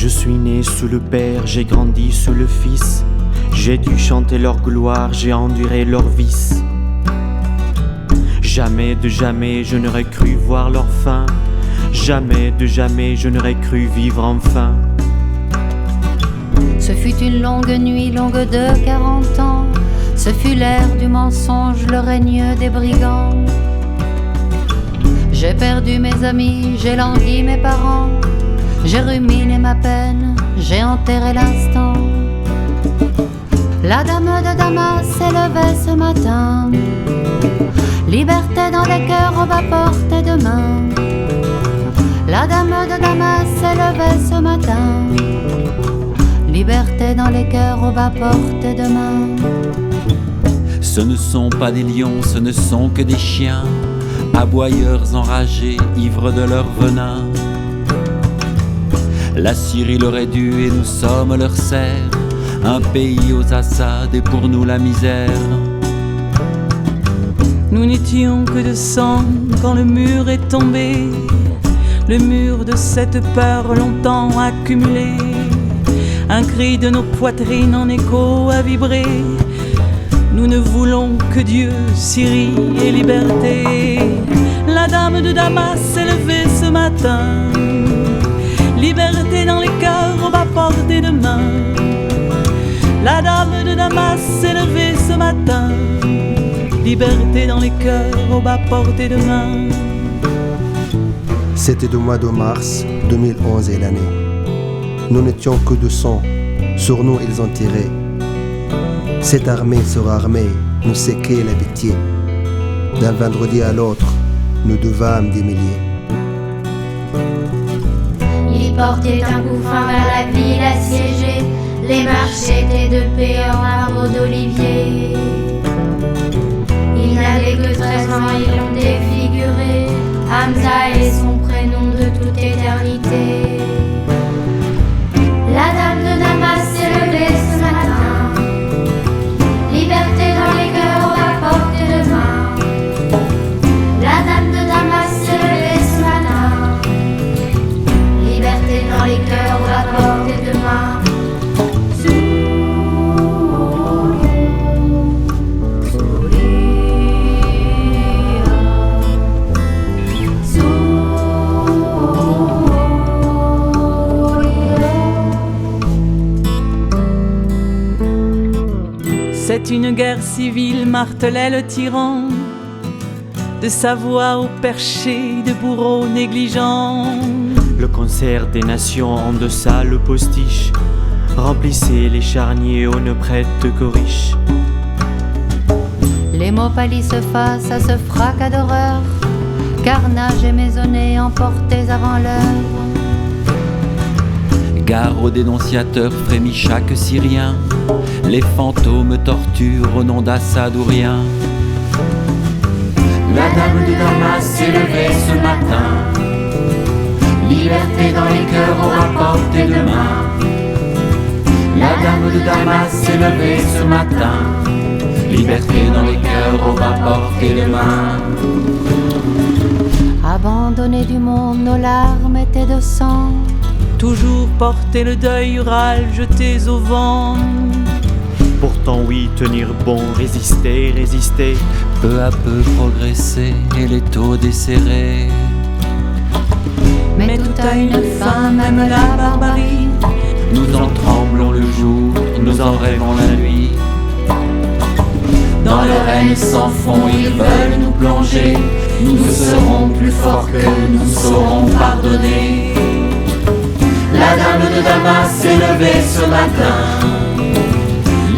Je suis né sous le Père, j'ai grandi sous le Fils. J'ai dû chanter leur gloire, j'ai enduré leurs vices. Jamais de jamais je n'aurais cru voir leur fin. Jamais de jamais je n'aurais cru vivre enfin. Ce fut une longue nuit, longue de 40 ans. Ce fut l'ère du mensonge, le règne des brigands. J'ai perdu mes amis, j'ai langui mes parents. J'ai ruminé ma peine, j'ai enterré l'instant. La dame de Damas s'est levée ce matin. Liberté dans les cœurs, on va porter demain. La dame de Damas s'est levée ce matin. Liberté dans les cœurs, on va porter demain. Ce ne sont pas des lions, ce ne sont que des chiens, aboyeurs enragés, ivres de leur venin. La Syrie leur est due et nous sommes leur serfs, un pays aux Assad et pour nous la misère. Nous n'étions que de sang quand le mur est tombé, le mur de cette peur longtemps accumulée. Un cri de nos poitrines en écho a vibré. Nous ne voulons que Dieu, Syrie et liberté. La dame de Damas s'est levée ce matin. Liberté dans les cœurs, on va porter demain. La dame de Damas s'est levée ce matin. Liberté dans les cœurs, on va porter demain. C'était le mois de mars 2011 et l'année. Nous n'étions que de sang, sur nous ils ont tiré. Cette armée sera armée, nous séquait la pitié. D'un vendredi à l'autre, nous devâmes des milliers. Il portait un couffin vers la ville assiégée. Les marchés étaient de paix en arbres d'olivier. Il n'avait que 13 ans, ils l'ont défiguré. Hamza est son prénom de toute éternité. La dame de Damas s'est levée ce matin. Liberté dans les cœurs, on va porter demain. La dame de Damas s'est levée ce matin. Liberté dans les cœurs, on va porter demain. C'est une guerre civile, martelait le tyran, de sa voix au perché de bourreaux négligents. Le concert des nations en deçà le postiche. Remplissez les charniers, on ne prête qu'aux riches. Les mots pâlissent face à ce fracas d'horreur. Carnage et maisonnée emportés avant l'heure. Gare aux dénonciateurs, frémit chaque Syrien. Les fantômes torturent au nom d'Assad ou rien. La dame de Damas s'est levée ce matin. Liberté dans les cœurs, on va porter demain. La dame de Damas s'est levée ce matin. Liberté dans les cœurs, on va porter demain. Abandonnés du monde, nos larmes étaient de sang. Toujours porter le deuil rural, jetés au vent. Pourtant oui, tenir bon, résister, résister. Peu à peu progresser et les taux desserrés. Mais tout a une fin, même la barbarie. Nous en tremblons le jour, nous en rêvons la nuit. Dans leur haine sans fond, ils veulent nous plonger. Nous serons plus forts qu'eux, nous saurons pardonner. La dame de Damas s'est levée ce matin.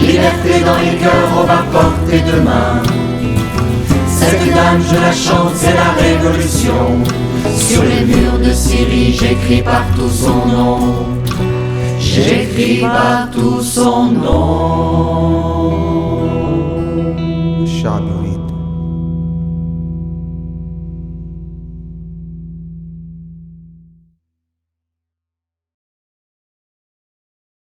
Liberté dans les cœurs, on va porter demain. Cette dame, je la chante, c'est la révolution. Sur les murs de Syrie, j'écris partout son nom. J'écris partout son nom.